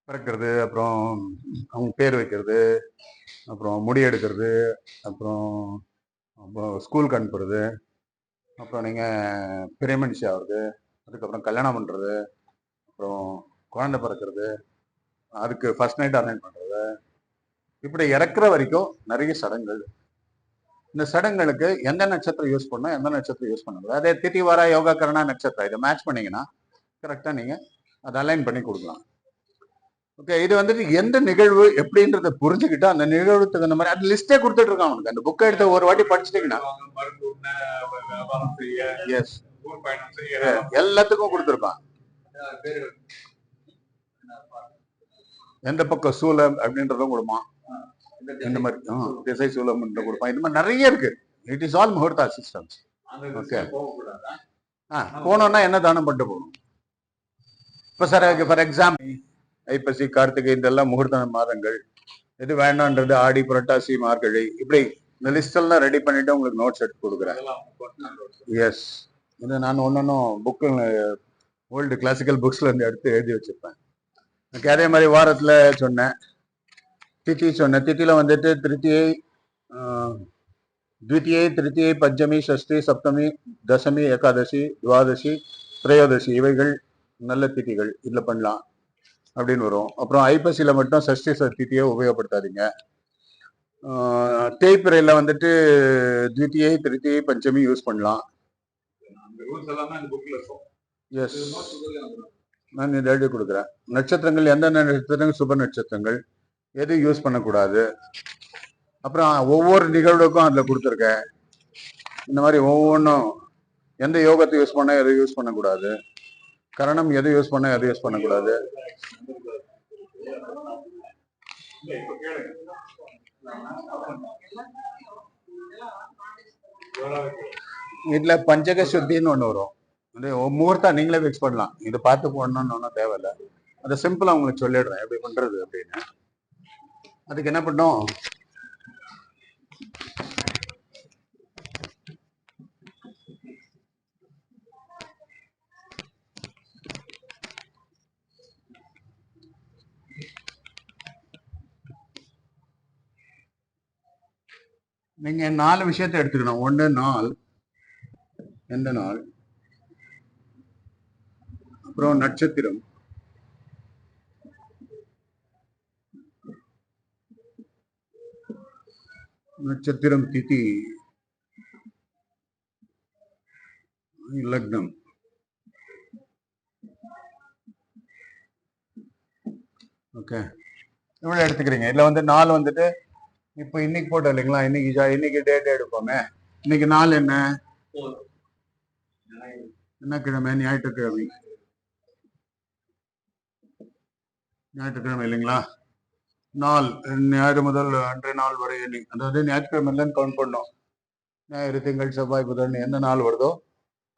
பிறக்கிறது, அப்புறம் அவங்க பேர் வைக்கிறது, அப்புறம் முடி எடுக்கிறது, அப்புறம் அப்புறம் ஸ்கூலுக்கு அனுப்புறது, அப்புறம் நீங்கள் பெரிய மனுஷி ஆகுறது, அதுக்கப்புறம் கல்யாணம் பண்ணுறது, அப்புறம் குழந்தை பிறக்கிறது, அதுக்கு ஃபர்ஸ்ட் நைட் அரேஞ்ச் பண்ணுறது, இப்படி இறக்குற வரைக்கும் நிறைய சடங்குகள். இந்த சடங்குகளுக்கு எந்த நட்சத்திரம் யூஸ் பண்ணணும், எந்த நட்சத்திரம் யூஸ் பண்ணக்கூடாது, அதே திதி வார யோகா கரணா நட்சத்திரம் இதை மேட்ச் பண்ணீங்கன்னா கரெக்டாக நீங்கள் அதை அலைன் பண்ணி கொடுக்கலாம். ஓகே, இது வந்துட்டு எந்த நிகழ்வு எப்படின்றத புரிஞ்சுக்கிட்டு அந்த நிகழ்வுக்கு தகுந்த மாதிரி அது லிஸ்டே கொடுத்துட்டு இருக்கான் அவனுக்கு. அந்த புக்கை எடுத்து ஒரு வாட்டி படிச்சுட்டீங்கன்னா எஸ் எல்லாத்துக்கும் கொடுத்துருப்பான். எந்த பக்கம் சூலம் அப்படின்றதும் கொடுப்பான், இந்த மாதிரி திசை சூலம் கொடுப்பான். இந்த மாதிரி நிறைய இருக்கு. It is all muhurta systems. Okay, போனோம்னா என்ன தானம் பண்ணிட்டு போகணும். இப்போ sir for example Aippasi Karthigai இதெல்லாம் முகூர்த்த மாதங்கள். எது வேண்டான்றது ஆடி புரட்டாசி மார்கழி, இப்படி இந்த லிஸ்ட் எல்லாம் ரெடி பண்ணிட்டு உங்களுக்கு நோட்ஸ் எடுத்து கொடுக்குறேன். எஸ், இது நான் ஒன்றும் புக்கு ஓல்டு கிளாசிக்கல் புக்ஸ்ல இருந்து எடுத்து எழுதி வச்சிருப்பேன். ஓகே, அதே மாதிரி வாரத்தில் சொன்னேன், திதி சொன்னேன். திதியில வந்துட்டு திருத்தியை, द्वितीय तृतीय पंचमी षष्ठी सप्तमी दशमी ஏகாதசி துவாதசி திரையோதசி இவைகள் நல்ல திதிகள், இதில் பண்ணலாம் அப்படின்னு வரும். அப்புறம் ஐப்பசியில மட்டும் சஷ்டி திதியை உபயோகப்படுத்தாதீங்க. தேய்பிரையில் வந்துட்டு द्वितीय तृतीय பஞ்சமி யூஸ் பண்ணலாம். எஸ், நான் இதை எழுதி கொடுக்குறேன். நட்சத்திரங்கள் எந்தெந்த நட்சத்திரங்கள் சுப நட்சத்திரங்கள் எது யூஸ் பண்ணக்கூடாது, அப்புறம் ஒவ்வொரு நிகழ்வுக்கும் அதில் கொடுத்துருக்கேன். இந்த மாதிரி ஒவ்வொன்றும் எந்த யோகத்தை யூஸ் பண்ண எதை யூஸ் பண்ணக்கூடாது, கரணம் எது யூஸ் பண்ண எதை யூஸ் பண்ணக்கூடாது. இதுல பஞ்சக சுத்தின்னு ஒண்ணு வரும். முகூர்த்தா நீங்களே ஃபிக்ஸ் பண்ணலாம். இதை பார்த்து போடணும்னு ஒன்றும் தேவையில்லை. அதை சிம்பிளா உங்களுக்கு சொல்லிடுறேன் எப்படி பண்றது அப்படின்னு. அதுக்கு என்ன பண்ணோம், நீங்க 4 விஷயத்தை எடுத்துக்கணும். ஒன்று நாள், எந்த நாள், அப்புறம் நட்சத்திரம், நட்சத்திரம் திதி, லக்னம். ஓகே, இவ்வளவு எடுத்துக்கிறீங்க. இதுல வந்து நாள் வந்துட்டு இப்போ இன்னைக்கு போட்டோம் இல்லைங்களா, இன்னைக்கு டேட் எடுப்போமே. இன்னைக்கு நாள் என்ன, என்ன கிழமை, ஞாயிற்றுக்கிழமை. ஞாயிற்றுக்கிழமை இல்லைங்களா. நாள் ஞாயிறு முதல் அன்றைய நாள் வரை எண்ணி, அதாவது ஞாயிற்றுக்கிழமை கவுண்ட் பண்ணோம். ஞாயிறு திங்கள் செவ்வாய் புதன் எந்த நாள் வருதோ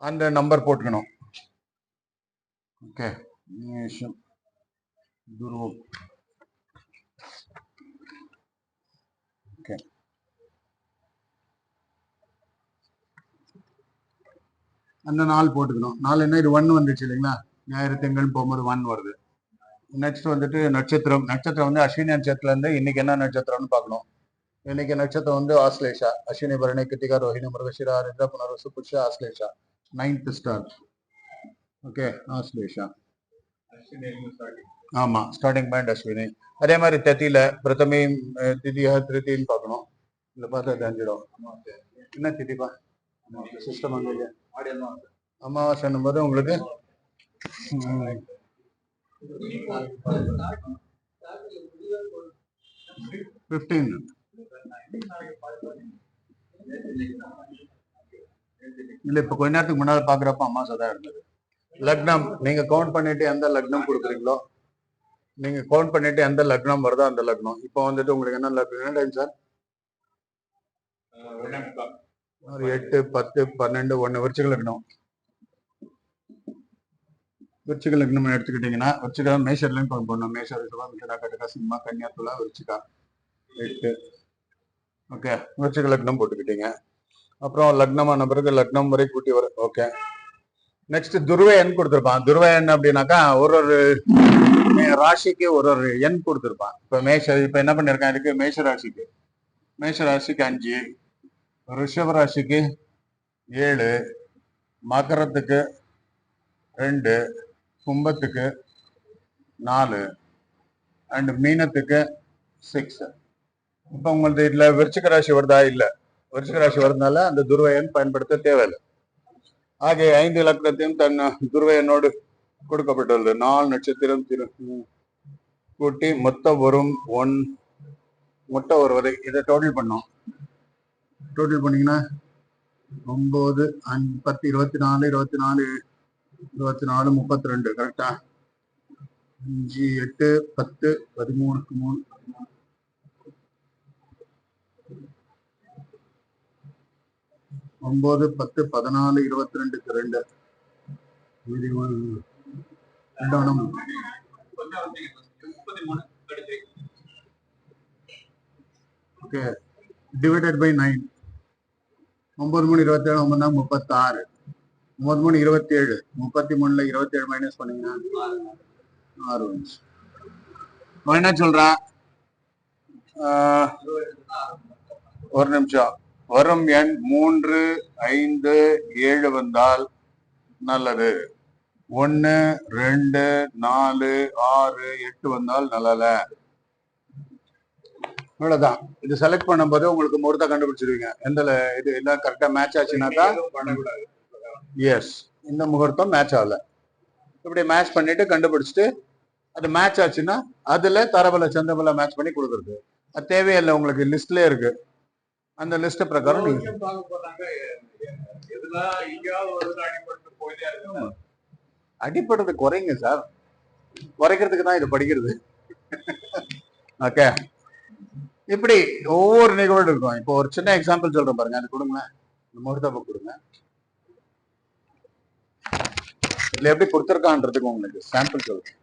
அந்த நம்பர் போட்டுக்கணும். ஓகே, துருவம். ஓகே, அந்த நாள் போட்டுக்கணும். நாள் என்ன, இது 1 வந்துச்சு இல்லைங்களா. ஞாயிறு திங்கள் போகும்போது 1 வருது. நெக்ஸ்ட் வந்துட்டு நட்சத்திரம். நட்சத்திரம் வந்து அஸ்வினி நட்சத்திரத்துல இருந்து இன்னைக்கு என்ன நட்சத்திரம்னு பார்க்கணும். இன்னைக்கு நட்சத்திரம் வந்து Ashlesha, Ashwini Bharani Krittika Rohini Mrigashira Arudra Punarvasu Pushya Ashlesha, 9th star. Okay, Ashlesha. ஆமா, ஸ்டார்டிங் பாயிண்ட் அஸ்வினி. அதே மாதிரி தத்தியில பிரதமி திதியா திருத்தின்னு பார்க்கணும். இல்லை பார்த்தா தெரிஞ்சிடும் என்ன திதிப்பா சிஸ்டம் அங்கே. அமாவாசைன்னும் போது உங்களுக்கு 15. இல்ல இப்ப கொஞ்ச நேரத்துக்கு முன்னாடி பாக்குறப்ப அமாவாசை தான் இருந்தது. லக்னம் நீங்க கவுண்ட் பண்ணிட்டு எந்த லக்னம் கொடுக்குறீங்களோ, நீங்க கவுண்ட் பண்ணிட்டு எந்த லக்னம் வருதோ அந்த லக்னம். இப்போ வந்துட்டு உங்களுக்கு என்ன லக்னம், என்ன டைம் சார்? 8, 10, 12, 1 விருச்சிக லக்னம். விருச்சிக லக்னம் எடுத்துக்கிட்டீங்கன்னா விருச்சிக மேஷர்லயும் கவுண்ட் பண்ணணும். மேஷ ரிஷபம் மிதுன கடக சிம்ம கன்னியா துலா விருச்சிகா 8. ஓகே, விருச்சிக லக்னம் போட்டுக்கிட்டீங்க. அப்புறம் லக்னமான பிறகு லக்னம் வரை கூட்டி வரும். ஓகே, நெக்ஸ்ட் துருவ எண் கொடுத்துருப்பான். துருவ எண் அப்படின்னாக்கா ஒரு ராசிக்கு ஒரு ஒரு எண் கொடுத்துருப்பான். இப்ப என்ன பண்ணிருக்கான் இதுக்கு மேஷ ராசிக்கு 5, ரிஷப ராசிக்கு 7, மகரத்துக்கு 2, கும்பத்துக்கு 4 அண்ட் மீனத்துக்கு 6. இப்ப உங்களுக்கு இதுல விருச்சிக ராசி வருதா? இல்ல. விருச்சிக ராசி வருதுனால அந்த துருவயன் பயன்படுத்த தேவையில்லை. ஆகிய 5 இலக்கணத்தையும் தன் துருவயனோடு கொடுக்கப்பட்டுள்ளது. 4 நட்சத்திரம் கூட்டி மொத்தம் வரும் மொத்தம் வருவதை இதை டோட்டல் பண்ணோம். டோட்டல் பண்ணீங்கன்னா 9, 5, 10, 24, 24, 24, 32 கரெக்டா? 5, 8, 10, 13, 3, 9, 10, 14, 22, 2 ஓகே டிவைடட் பை 9. 9, 3, 27, 9, 36, 9, 3, 27, 33 27 மைனஸ் பண்ணீங்கன்னா 6 வந்துச்சு. என்ன சொல்றான்? ஒரு நிமிஷம். வரும் எண் 3, 5, 7 வந்தால் நல்லது. 1, 2, 4, 6, 8 வந்தால் நல்லல. அவ்வளவுதான். இது செலக்ட் பண்ணும்போது உங்களுக்கு முகூர்த்தம் கண்டுபிடிச்சிருவீங்க. எந்த இது எல்லாம் கரெக்டா மேட்ச் ஆச்சுனாக்கா எஸ் இந்த முகூர்த்தம் மேட்ச் ஆகல. இப்படி மேட்ச் பண்ணிட்டு கண்டுபிடிச்சிட்டு அது மேட்ச் ஆச்சுன்னா அதுல தரபல சந்தபல மேட்ச் பண்ணி கொடுக்குறது. அது தேவையில்லை, உங்களுக்கு லிஸ்ட்ல இருக்கு. அந்த லிஸ்ட் பிரகாரம் நீங்க அடிப்படுறது குறைங்க சார். குறைக்கிறதுக்கு தான் இது படிக்கிறது. ஓகே, இப்படி ஒவ்வொரு நிகழ்வு இருக்கும். இப்போ ஒரு சின்ன எக்ஸாம்பிள் சொல்றேன் பாருங்க. அது கொடுங்களேன், முகூர்த்த கொடுங்க. இதுல எப்படி கொடுத்துருக்கான்றதுக்கு உங்களுக்கு சாம்பிள் சொல்றேன்.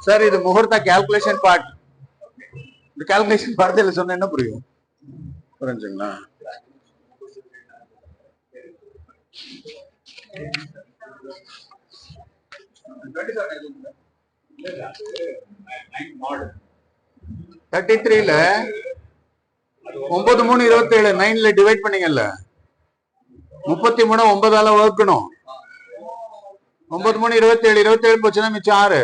சார் இது முகூர்த்த கால்குலேஷன் பார்ட். இந்த கால்குலேஷன் பார்ட்ல சொன்ன என்ன புரியும்? புரிஞ்சுங்களா? தேர்ட்டி த்ரீல 9, 3, 27 9ல டிவைட் பண்ணீங்கல்ல. 33 9ஆல வகுக்கணும். 9, 3, 27 27 போச்சுன்னா மிச்சம் 6.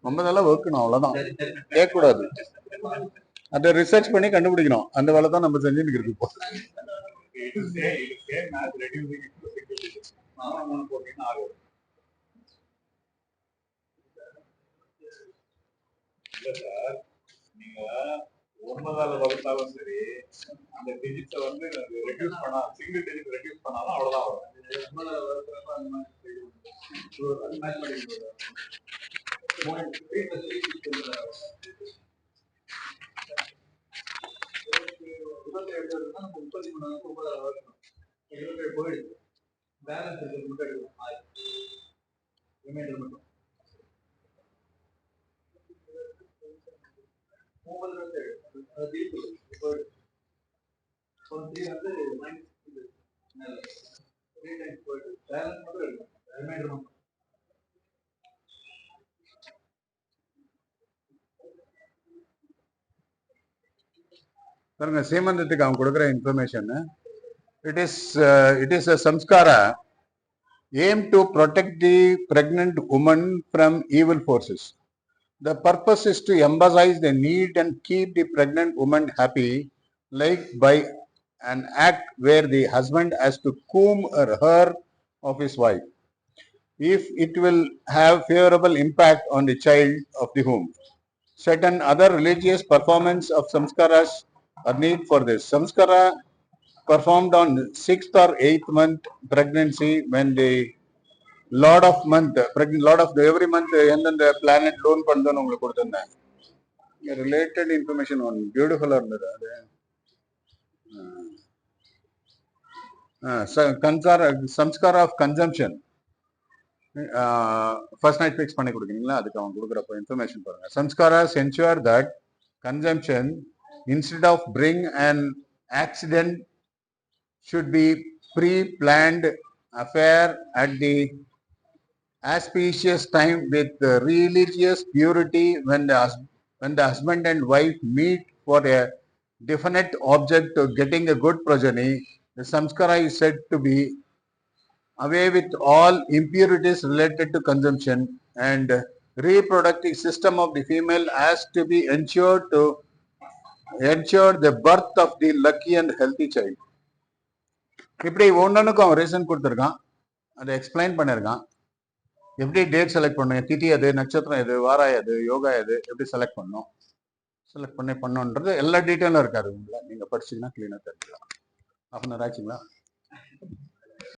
9ஆல வகுக்கணும், அவ்வளவுதான். கேட்கக்கூடாது. அதை ரிசர்ச் பண்ணி கண்டுபிடிக்கணும். அந்த வேலை தான் நம்ம செஞ்சுட்டு இருக்கோம். ஒன்பதால வகுத்தாலும் சரி, அந்த டிஜிட்டை வந்து ரெடியூஸ் பண்ணா, சிங்கிள் டிஜிட் ரெடியூஸ் பண்ணாலும் அவ்வளவுதான் வரும். ஒன்பதால வகுக்கிறப்ப அந்த மாதிரி முப்பத்தி மூணு 9ஆல வகுக்கணும். 27 போயிடுது. பேலன்ஸ் மட்டும் எடுக்கணும். ரிமைண்டர் மட்டும் 9 பாருங்க, சீமந்தத்துக்கு அவன் கொடுக்குற information. It is a samskara aim to protect the pregnant woman from evil forces. The purpose is to emphasize the need and keep the pregnant woman happy, like by an act where the husband has to comb her of his wife, if it will have favorable impact on the child of the womb. Certain other religious performance of samskaras are need for this. Samskara performed on 6th or 8th month pregnancy when the Lord of the every month எந்தெந்த planet லோன் பண்ணுதுன்னு உங்களுக்கு கொடுத்துருந்தேன். Related information one பியூட்டிஃபுல்லா இருந்தது. அது samskar of consummation first night fix பண்ணி கொடுக்குறீங்களா, அதுக்கு அவங்க கொடுக்குறப்ப இன்ஃபர்மேஷன் பாருங்க. Samskaras ensure that consummation instead of bring and accident should be pre-planned affair at the auspicious time with religious purity when the husband and wife meet for a definite object of getting a good progeny. The samskara is said to be away with all impurities related to consumption, and reproductive system of the female has to be ensured to ensure the birth of the lucky and healthy child. இப்படி ஒன்னொன்னுக்கும் அவன் reason கொடுத்துருக்கான், அதை explain பண்ணியிருக்கான். எப்படி date select பண்ணும், திதி எது, நட்சத்திரம் எது, வாரா எது, யோகா எது, எப்படி செலக்ட் பண்ணும், செலக்ட் பண்ணணுன்றது எல்லா டீட்டெயிலும் இருக்காது. நீங்க படிச்சீங்கன்னா கிளீனா தெரிஞ்சுக்கலாம். 1/2 ஆச்சுங்களா?